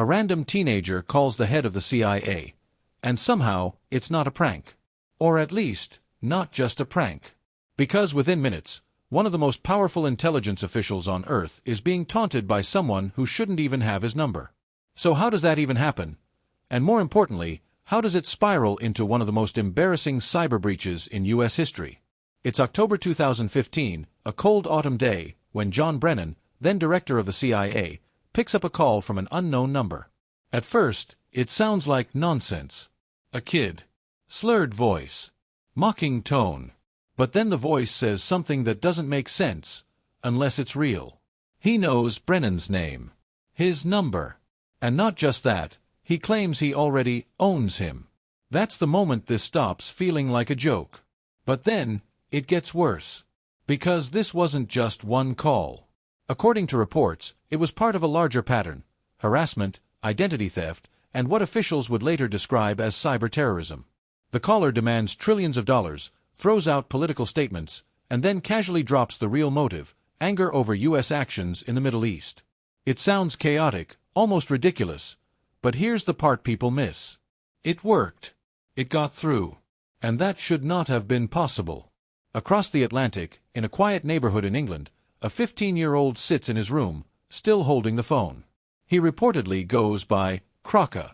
A random teenager calls the head of the CIA, and somehow it's not a prank. Or at least, not just a prank. Because within minutes, one of the most powerful intelligence officials on Earth is being taunted by someone who shouldn't even have his number. So how does that even happen? And more importantly, how does it spiral into one of the most embarrassing cyber breaches in U.S. history? It's October 2015, a cold autumn day, when John Brennan, then director of the CIA, picks up a call from an unknown number. At first, it sounds like nonsense. A kid. Slurred voice. Mocking tone. But then the voice says something that doesn't make sense, unless it's real. He knows Brennan's name. His number. And not just that, he claims he already owns him. That's the moment this stops feeling like a joke. But then, it gets worse. Because this wasn't just one call. According to reports, it was part of a larger pattern: harassment, identity theft, and what officials would later describe as cyber terrorism. The caller demands trillions of dollars, throws out political statements, and then casually drops the real motive: anger over U.S. actions in the Middle East. It sounds chaotic, almost ridiculous, but here's the part people miss. It worked. It got through. And that should not have been possible. Across the Atlantic, in a quiet neighborhood in England, a 15-year-old sits in his room, still holding the phone. He reportedly goes by Crocker.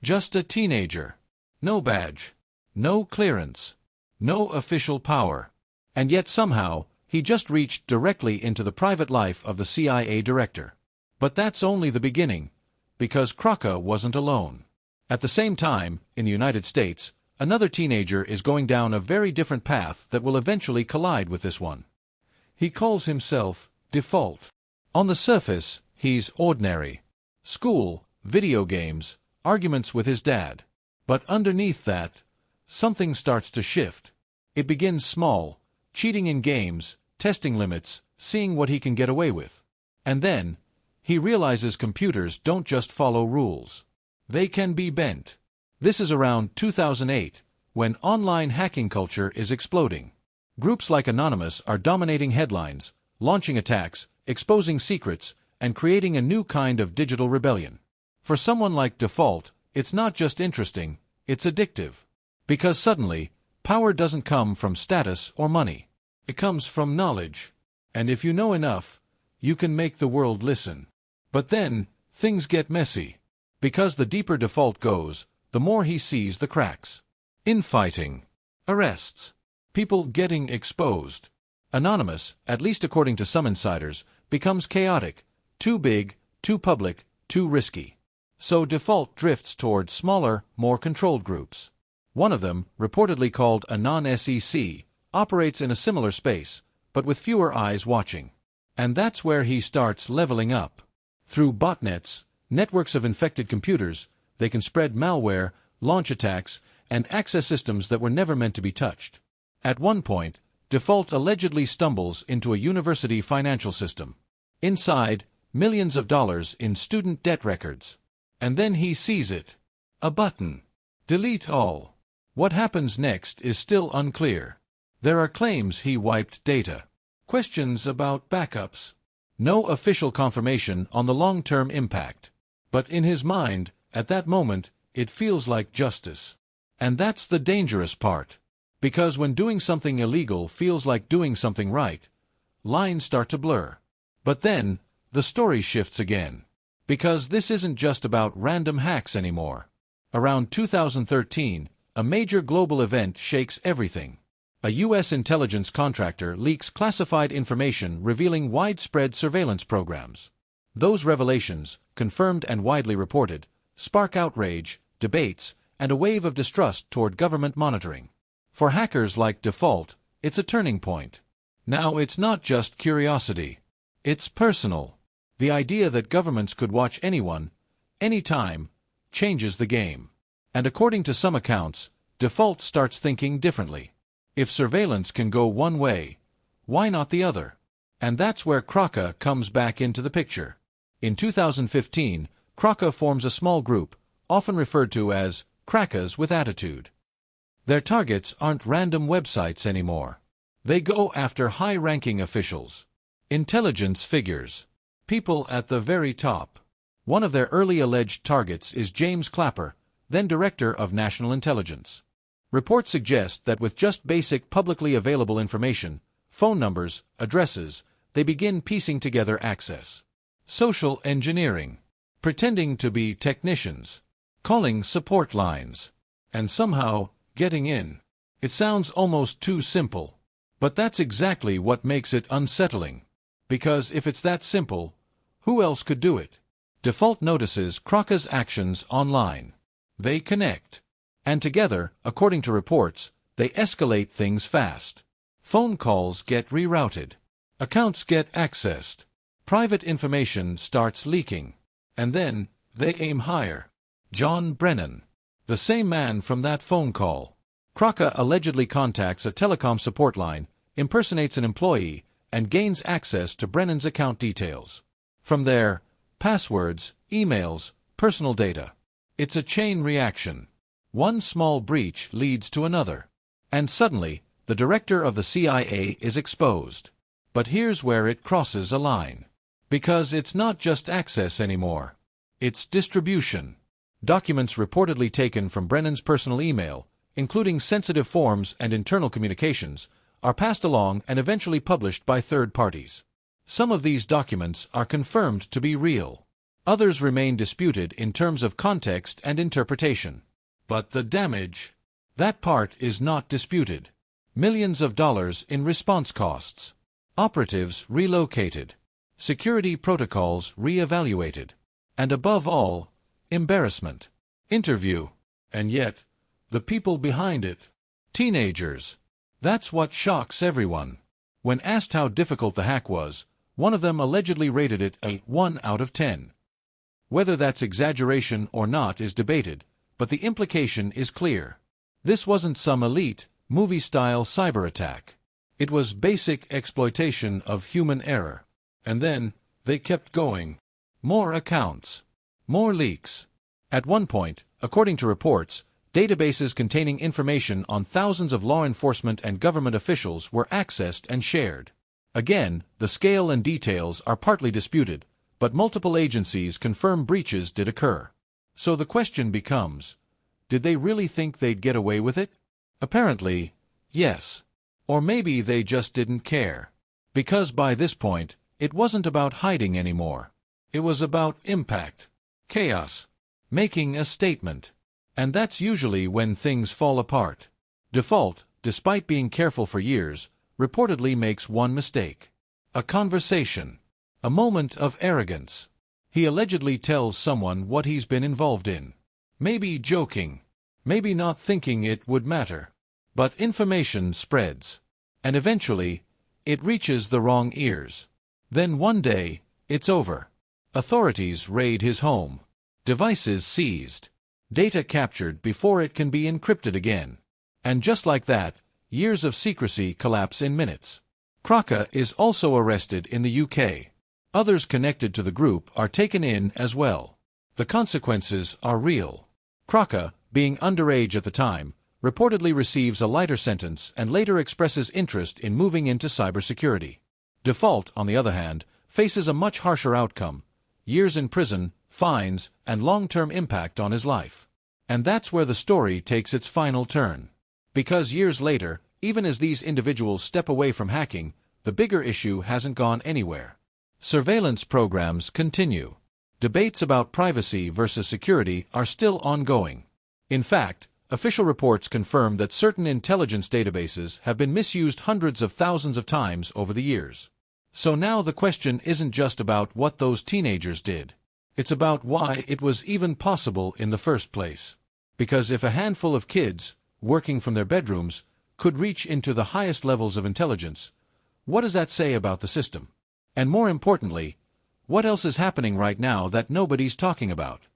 Just a teenager. No badge. No clearance. No official power. And yet somehow, he just reached directly into the private life of the CIA director. But that's only the beginning, because Crocker wasn't alone. At the same time, in the United States, another teenager is going down a very different path that will eventually collide with this one. He calls himself Default. On the surface, he's ordinary. School, video games, arguments with his dad. But underneath that, something starts to shift. It begins small, cheating in games, testing limits, seeing what he can get away with. And then, he realizes computers don't just follow rules. They can be bent. This is around 2008, when online hacking culture is exploding. Groups like Anonymous are dominating headlines, launching attacks, exposing secrets, and creating a new kind of digital rebellion. For someone like Default, it's not just interesting, it's addictive. Because suddenly, power doesn't come from status or money. It comes from knowledge. And if you know enough, you can make the world listen. But then, things get messy. Because the deeper Default goes, the more he sees the cracks. Infighting. Arrests. People getting exposed. Anonymous, at least according to some insiders, becomes chaotic, too big, too public, too risky. So Default drifts toward smaller, more controlled groups. One of them, reportedly called Anon-SEC, operates in a similar space, but with fewer eyes watching. And that's where he starts leveling up. Through botnets, networks of infected computers, they can spread malware, launch attacks, and access systems that were never meant to be touched. At one point, Default allegedly stumbles into a university financial system. Inside, millions of dollars in student debt records. And then he sees it. A button. Delete all. What happens next is still unclear. There are claims he wiped data. Questions about backups. No official confirmation on the long-term impact. But in his mind, at that moment, it feels like justice. And that's the dangerous part. Because when doing something illegal feels like doing something right, lines start to blur. But then, the story shifts again. Because this isn't just about random hacks anymore. Around 2013, a major global event shakes everything. A U.S. intelligence contractor leaks classified information revealing widespread surveillance programs. Those revelations, confirmed and widely reported, spark outrage, debates, and a wave of distrust toward government monitoring. For hackers like Default, it's a turning point. Now it's not just curiosity. It's personal. The idea that governments could watch anyone, anytime, changes the game. And according to some accounts, Default starts thinking differently. If surveillance can go one way, why not the other? And that's where Crocker comes back into the picture. In 2015, Crocker forms a small group, often referred to as Crackers with Attitude. Their targets aren't random websites anymore. They go after high-ranking officials, intelligence figures, people at the very top. One of their early alleged targets is James Clapper, then Director of National Intelligence. Reports suggest that with just basic publicly available information, phone numbers, addresses, they begin piecing together access. Social engineering. Pretending to be technicians. Calling support lines. And somehow, getting in. It sounds almost too simple. But that's exactly what makes it unsettling. Because if it's that simple, who else could do it? Default notices Kraka's actions online. They connect. And together, according to reports, they escalate things fast. Phone calls get rerouted. Accounts get accessed. Private information starts leaking. And then, they aim higher. John Brennan. The same man from that phone call. Kraka allegedly contacts a telecom support line, impersonates an employee, and gains access to Brennan's account details. From there, passwords, emails, personal data. It's a chain reaction. One small breach leads to another. And suddenly, the director of the CIA is exposed. But here's where it crosses a line. Because it's not just access anymore. It's distribution. Documents reportedly taken from Brennan's personal email, including sensitive forms and internal communications, are passed along and eventually published by third parties. Some of these documents are confirmed to be real. Others remain disputed in terms of context and interpretation. But the damage, that part is not disputed. Millions of dollars in response costs. Operatives relocated. Security protocols re-evaluated. And above all, embarrassment. Interview. And yet, the people behind it. Teenagers. That's what shocks everyone. When asked how difficult the hack was, one of them allegedly rated it a 1 out of 10. Whether that's exaggeration or not is debated, but the implication is clear. This wasn't some elite, movie-style cyber attack. It was basic exploitation of human error. And then, they kept going. More accounts. More leaks. At one point, according to reports, databases containing information on thousands of law enforcement and government officials were accessed and shared. Again, the scale and details are partly disputed, but multiple agencies confirm breaches did occur. So the question becomes, did they really think they'd get away with it? Apparently, yes. Or maybe they just didn't care. Because by this point, it wasn't about hiding anymore. It was about impact. Chaos. Making a statement. And that's usually when things fall apart. Default, despite being careful for years, reportedly makes one mistake. A conversation. A moment of arrogance. He allegedly tells someone what he's been involved in. Maybe joking. Maybe not thinking it would matter. But information spreads. And eventually, it reaches the wrong ears. Then one day, it's over. Authorities raid his home. Devices seized. Data captured before it can be encrypted again. And just like that, years of secrecy collapse in minutes. Kraka is also arrested in the UK. Others connected to the group are taken in as well. The consequences are real. Kraka, being underage at the time, reportedly receives a lighter sentence and later expresses interest in moving into cybersecurity. Default, on the other hand, faces a much harsher outcome: years in prison, fines, and long-term impact on his life. And that's where the story takes its final turn. Because years later, even as these individuals step away from hacking, the bigger issue hasn't gone anywhere. Surveillance programs continue. Debates about privacy versus security are still ongoing. In fact, official reports confirm that certain intelligence databases have been misused hundreds of thousands of times over the years. So now the question isn't just about what those teenagers did. It's about why it was even possible in the first place. Because if a handful of kids, working from their bedrooms, could reach into the highest levels of intelligence, what does that say about the system? And more importantly, what else is happening right now that nobody's talking about?